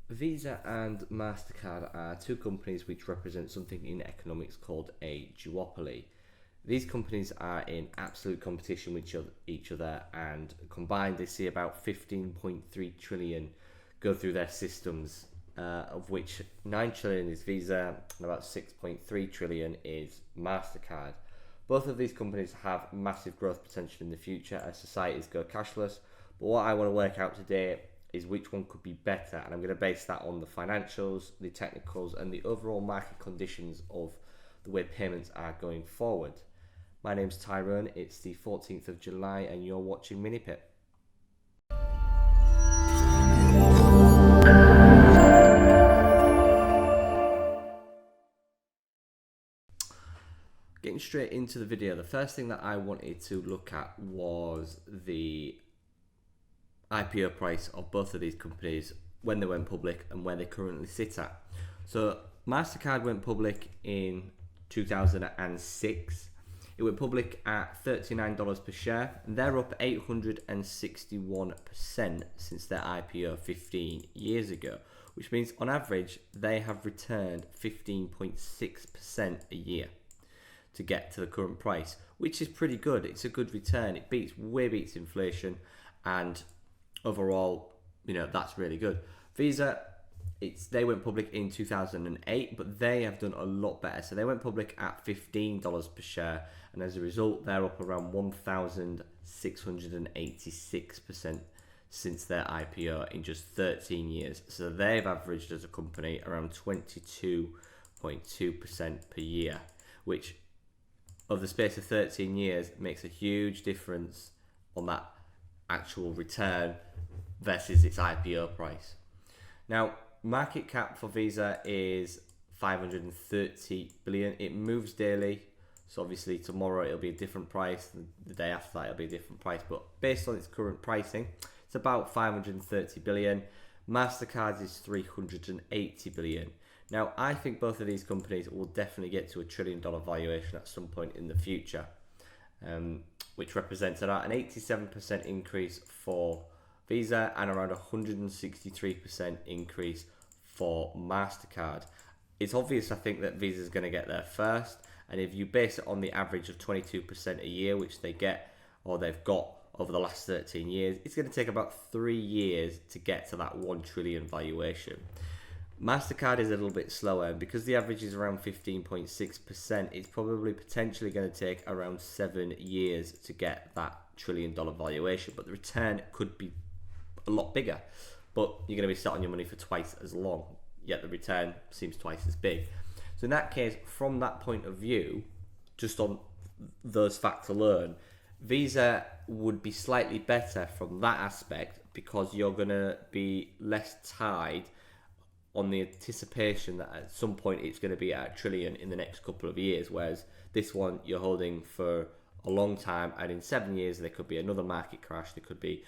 Visa and Mastercard are two companies which represent something in economics called a duopoly. These companies are in absolute competition with each other, and combined they see about 15.3 trillion go through their systems, of which 9 trillion is Visa and about 6.3 trillion is Mastercard. Both of these companies have massive growth potential in the future as societies go cashless, but what I want to work out today is which one could be better, and I'm going to base that on the financials, the technicals, and the overall market conditions of the way payments are going forward. My name's Tyrone, it's the 14th of July, and you're watching Minipip. Getting straight into the video, the first thing that I wanted to look at was the IPO price of both of these companies when they went public and where they currently sit at. So Mastercard went public in 2006. It went public at $39 per share, and they're up 861% since their IPO 15 years ago, which means on average they have returned 15.6% a year to get to the current price, which is pretty good. It's a good return. It way beats inflation, and overall, that's really good. Visa, they went public in 2008, but they have done a lot better. So they went public at $15 per share, and as a result, they're up around 1,686% since their IPO in just 13 years. So they've averaged as a company around 22.2% per year, which over the space of 13 years makes a huge difference on that actual return versus its IPO price. Now, market cap for Visa is 530 billion. It moves daily, so obviously tomorrow it'll be a different price, the day after that it'll be a different price, but based on its current pricing, it's about 530 billion. Mastercard is 380 billion. Now, I think both of these companies will definitely get to $1 trillion valuation at some point in the future, which represents about an 87% increase for Visa and around 163% increase for Mastercard. It's obvious, I think, that Visa is going to get there first, and if you base it on the average of 22% a year, which they get or they've got over the last 13 years, it's going to take about 3 years to get to that 1 trillion valuation. Mastercard is a little bit slower, and because the average is around 15.6%, it's probably potentially going to take around 7 years to get that $1 trillion valuation, but the return could be a lot bigger, but you're going to be sat on your money for twice as long, yet the return seems twice as big. So in that case, from that point of view, just on those facts alone, Visa would be slightly better from that aspect, because you're going to be less tied on the anticipation that at some point it's going to be at $1 trillion in the next couple of years, whereas this one you're holding for a long time, and in 7 years there could be another market crash, there could be,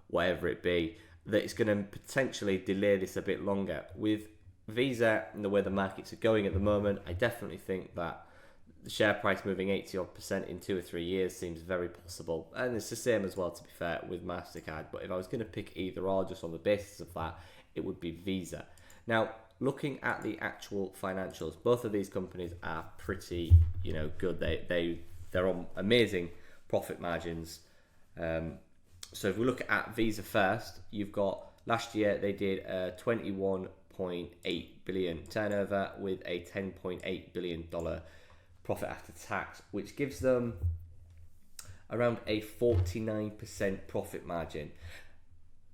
whatever it be, that it's going to potentially delay this a bit longer. With Visa and the way the markets are going at the moment, I definitely think that the share price moving 80% in 2 or 3 years seems very possible, and it's the same as well, to be fair, with Mastercard. But if I was going to pick either or just on the basis of that, it would be Visa. Now, looking at the actual financials, both of these companies are pretty, good. They're on amazing profit margins. So if we look at Visa first, you've got last year they did a 21.8 billion turnover with a $10.8 billion profit after tax, which gives them around a 49% profit margin.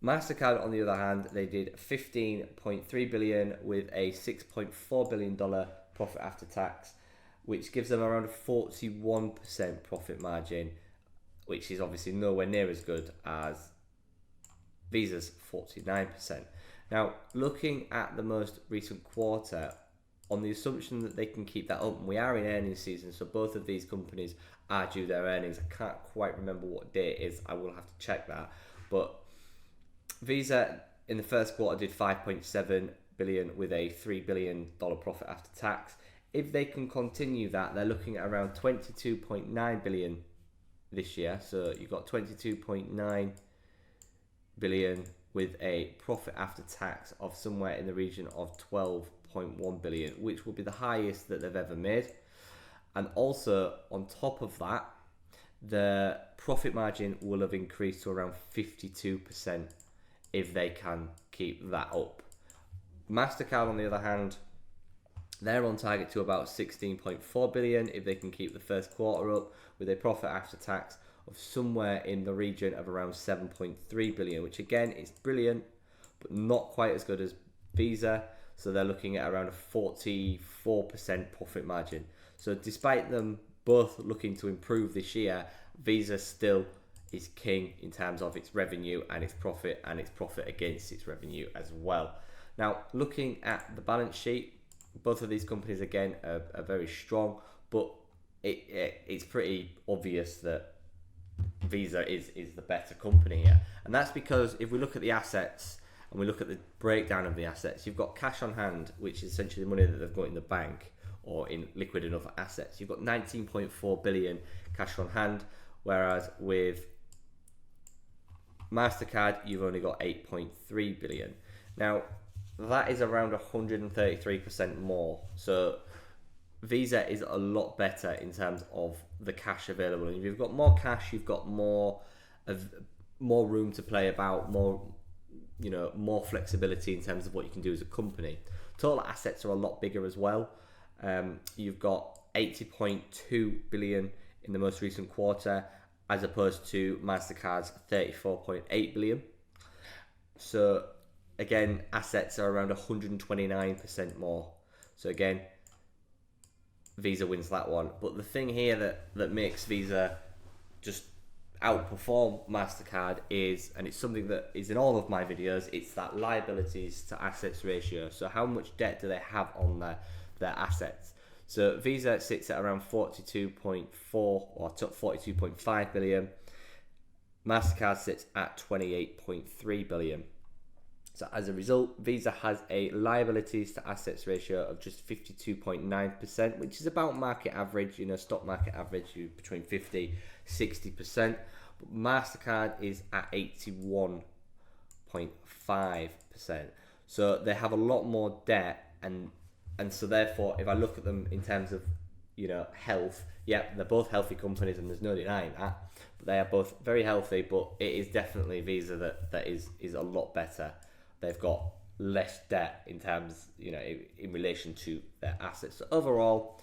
Mastercard, on the other hand, they did 15.3 billion with a $6.4 billion profit after tax, which gives them around a 41% profit margin, which is obviously nowhere near as good as Visa's 49%. Now, looking at the most recent quarter, on the assumption that they can keep that up, and we are in earnings season, so both of these companies are due their earnings. I can't quite remember what day it is, I will have to check that, but Visa in the first quarter did 5.7 billion with a $3 billion profit after tax. If they can continue that, they're looking at around 22.9 billion this year. So you've got 22.9 billion with a profit after tax of somewhere in the region of 12.1 billion, which will be the highest that they've ever made. And also on top of that, the profit margin will have increased to around 52% if they can keep that up. Mastercard, on the other hand, they're on target to about 16.4 billion if they can keep the first quarter up, with a profit after tax of somewhere in the region of around 7.3 billion, which again is brilliant, but not quite as good as Visa. So they're looking at around a 44% profit margin. So despite them both looking to improve this year, Visa still is king in terms of its revenue and its profit against its revenue as well. Now, looking at the balance sheet, both of these companies again are very strong, but it's pretty obvious that Visa is the better company here. And that's because if we look at the assets and we look at the breakdown of the assets, you've got cash on hand, which is essentially the money that they've got in the bank or in liquid and other assets. You've got 19.4 billion cash on hand, whereas with Mastercard, you've only got 8.3 billion. Now, that is around 133% more. So Visa is a lot better in terms of the cash available. And if you've got more cash, you've got more room to play about, more flexibility in terms of what you can do as a company. Total assets are a lot bigger as well. You've got 80.2 billion in the most recent quarter, as opposed to Mastercard's 34.8 billion. So again, assets are around 129% more. So again, Visa wins that one. But the thing here that makes Visa just outperform Mastercard is, and it's something that is in all of my videos, it's that liabilities to assets ratio. So how much debt do they have on their assets? So Visa sits at around 42.4 or 42.5 billion. Mastercard sits at 28.3 billion. So as a result, Visa has a liabilities to assets ratio of just 52.9%, which is about market average, stock market average between 50-60%. But Mastercard is at 81.5%. So they have a lot more debt, and so therefore, if I look at them in terms of health, yeah, they're both healthy companies, and there's no denying that. But they are both very healthy. But it is definitely Visa that is a lot better. They've got less debt in terms, in relation to their assets. So overall,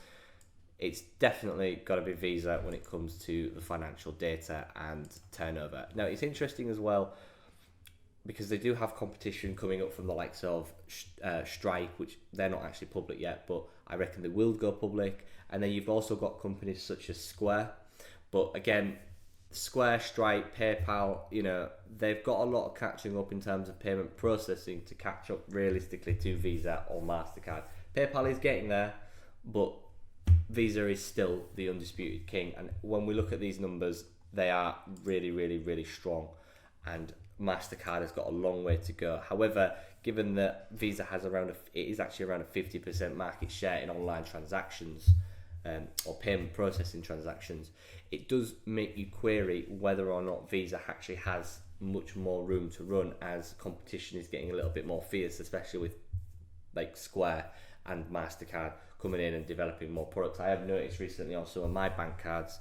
it's definitely got to be Visa when it comes to the financial data and turnover. Now, it's interesting as well because they do have competition coming up from the likes of Stripe, which they're not actually public yet, but I reckon they will go public. And then you've also got companies such as Square. But again, Square, Stripe, PayPal, they've got a lot of catching up in terms of payment processing to catch up realistically to Visa or Mastercard. PayPal is getting there, but Visa is still the undisputed king. And when we look at these numbers, they are really, really, really strong. And Mastercard has got a long way to go. However, given that Visa has around a 50% market share in online transactions, or payment processing transactions, it does make you query whether or not Visa actually has much more room to run, as competition is getting a little bit more fierce, especially with like Square and Mastercard coming in and developing more products. I have noticed recently also on my bank cards,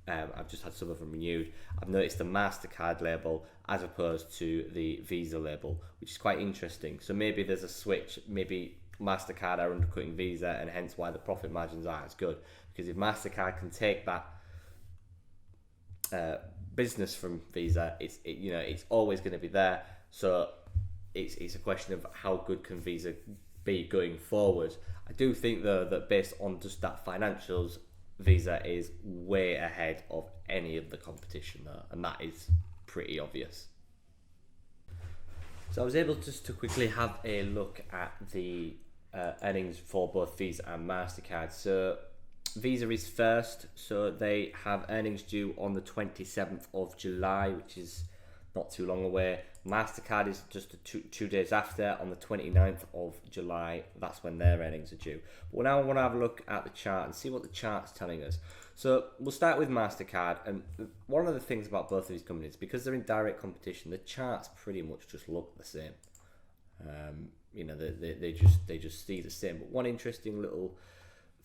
I've just had some of them renewed, I've noticed the Mastercard label as opposed to the Visa label, which is quite interesting. So maybe there's a switch, maybe Mastercard are undercutting Visa, and hence why the profit margins aren't as good. Because if Mastercard can take that business from Visa, it's always going to be there. So it's a question of how good can Visa be going forward. I do think though that based on just that financials, Visa is way ahead of any of the competition though, and that is pretty obvious. So I was able just to quickly have a look at the earnings for both Visa and Mastercard. So Visa is first, so they have earnings due on the 27th of July, which is not too long away. Mastercard is just two days after, on the 29th of July. That's when their earnings are due. But now I want to have a look at the chart and see what the chart's telling us. So we'll start with Mastercard, and one of the things about both of these companies, because they're in direct competition, the charts pretty much just look the same. You know, they just see the same. But one interesting little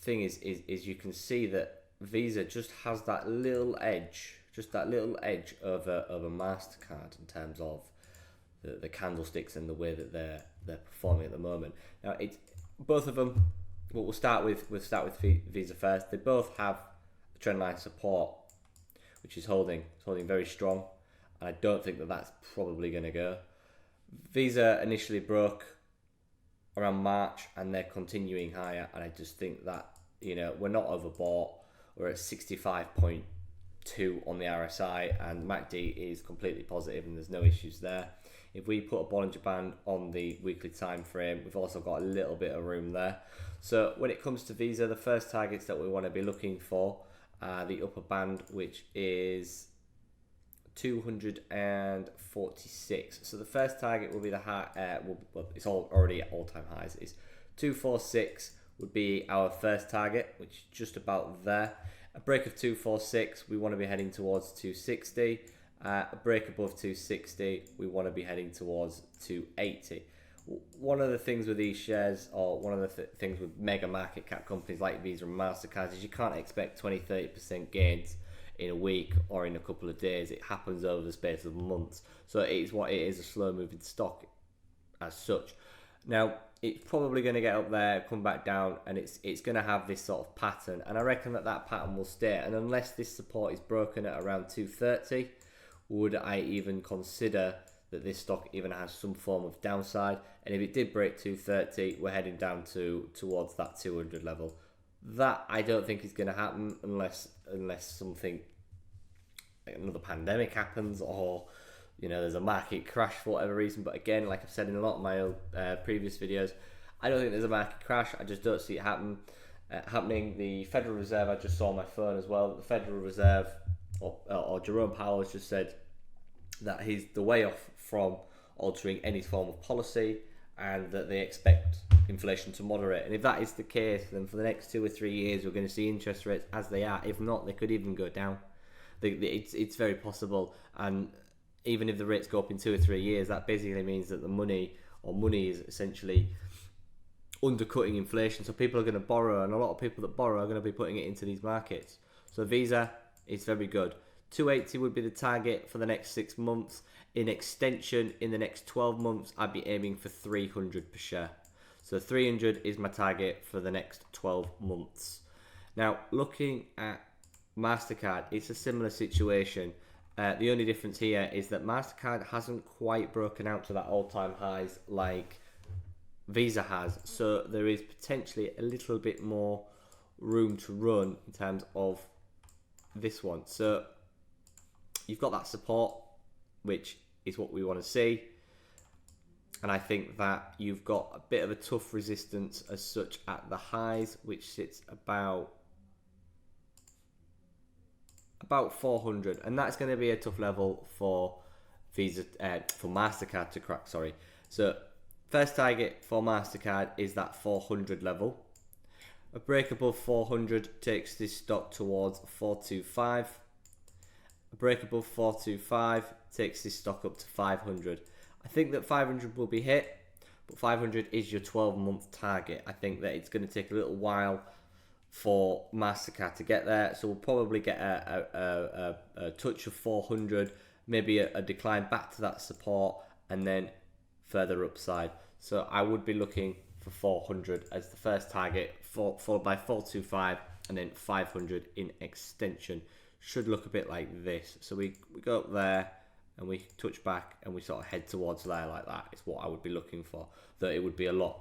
thing is you can see that Visa just has that little edge, over Mastercard in terms of the candlesticks and the way that they're performing at the moment. Now, it's both of them. Well, we'll start with Visa first. They both have a trendline support, which is holding very strong, and I don't think that that's probably going to go. Visa initially broke around March, and they're continuing higher, and I just think that, you know, we're not overbought. We're at 65.2 on the RSI, and MACD is completely positive, and there's no issues there. If we put a Bollinger Band on the weekly time frame, we've also got a little bit of room there. So when it comes to Visa, the first targets that we want to be looking for are the upper band, which is 246. So the first target will be the high. Well, it's already at all-time highs. It's 246 would be our first target, which is just about there. A break of 246, we want to be heading towards 260. A break above 260, we want to be heading towards 280. One of the things with these shares, or one of the things with mega market cap companies like Visa and Mastercard, is you can't expect 20-30% gains in a week or in a couple of days. It happens over the space of months. So it is a slow moving stock as such. Now, it's probably going to get up there, come back down, and it's going to have this sort of pattern. And I reckon that pattern will stay. And unless this support is broken at around 230, would I even consider that this stock even has some form of downside? And if it did break 230, we're heading down towards that 200 level. That I don't think is going to happen unless something, like another pandemic happens, or, you know, there's a market crash for whatever reason. But again, like I've said in a lot of my previous videos, I don't think there's a market crash. I just don't see it happening. The Federal Reserve, I just saw on my phone as well, the Federal Reserve, or Jerome Powell has just said that he's the way off from altering any form of policy, and that they expect inflation to moderate. And if that is the case, then for the next 2 or 3 years, we're going to see interest rates as they are. If not, they could even go down. It's very possible. And even if the rates go up in 2 or 3 years, that basically means that the money is essentially undercutting inflation. So people are going to borrow, and a lot of people that borrow are going to be putting it into these markets. So Visa is very good. 280 would be the target for the next 6 months. In extension, in the next 12 months, I'd be aiming for 300 per share. So 300 is my target for the next 12 months. Now, looking at Mastercard, it's a similar situation. The only difference here is that Mastercard hasn't quite broken out to that all-time highs like Visa has. So there is potentially a little bit more room to run in terms of this one. So you've got that support, which is what we want to see. And I think that you've got a bit of a tough resistance as such at the highs, which sits about 400. And that's going to be a tough level for Visa, for Mastercard to crack, sorry. So first target for Mastercard is that 400 level. A break above 400 takes this stock towards 425. A break above 425 takes this stock up to 500. I think that 500 will be hit, but 500 is your 12-month target. I think that it's going to take a little while for Mastercard to get there, so we'll probably get a touch of 400, maybe a decline back to that support, and then further upside. So I would be looking for 400 as the first target, followed by 425, and then 500 in extension. Should look a bit like this. So we go up there, and we touch back, and we sort of head towards there like that. It's what I would be looking for. Though it would be a lot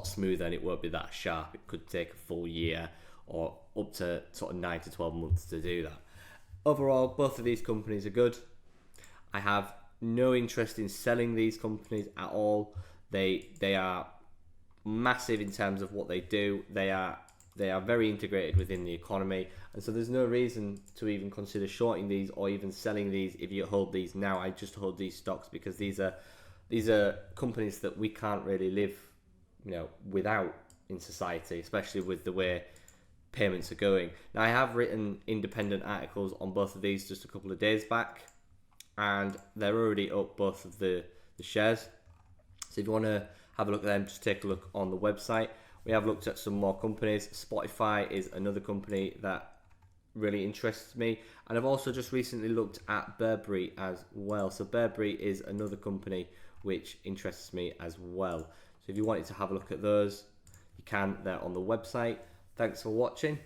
smoother, and it won't be that sharp. It could take a full year or up to sort of 9 to 12 months to do that. Overall, both of these companies are good. I have no interest in selling these companies at all. They are massive in terms of what they do. They are They are very integrated within the economy, and so there's no reason to even consider shorting these or even selling these if you hold these now. I just hold these stocks because these are companies that we can't really live, without in society, especially with the way payments are going. Now, I have written independent articles on both of these just a couple of days back, and they're already up, both of the shares. So if you want to have a look at them, just take a look on the website. We have looked at some more companies. Spotify is another company that really interests me. And I've also just recently looked at Burberry as well. So Burberry is another company which interests me as well. So if you wanted to have a look at those, you can. They're on the website. Thanks for watching.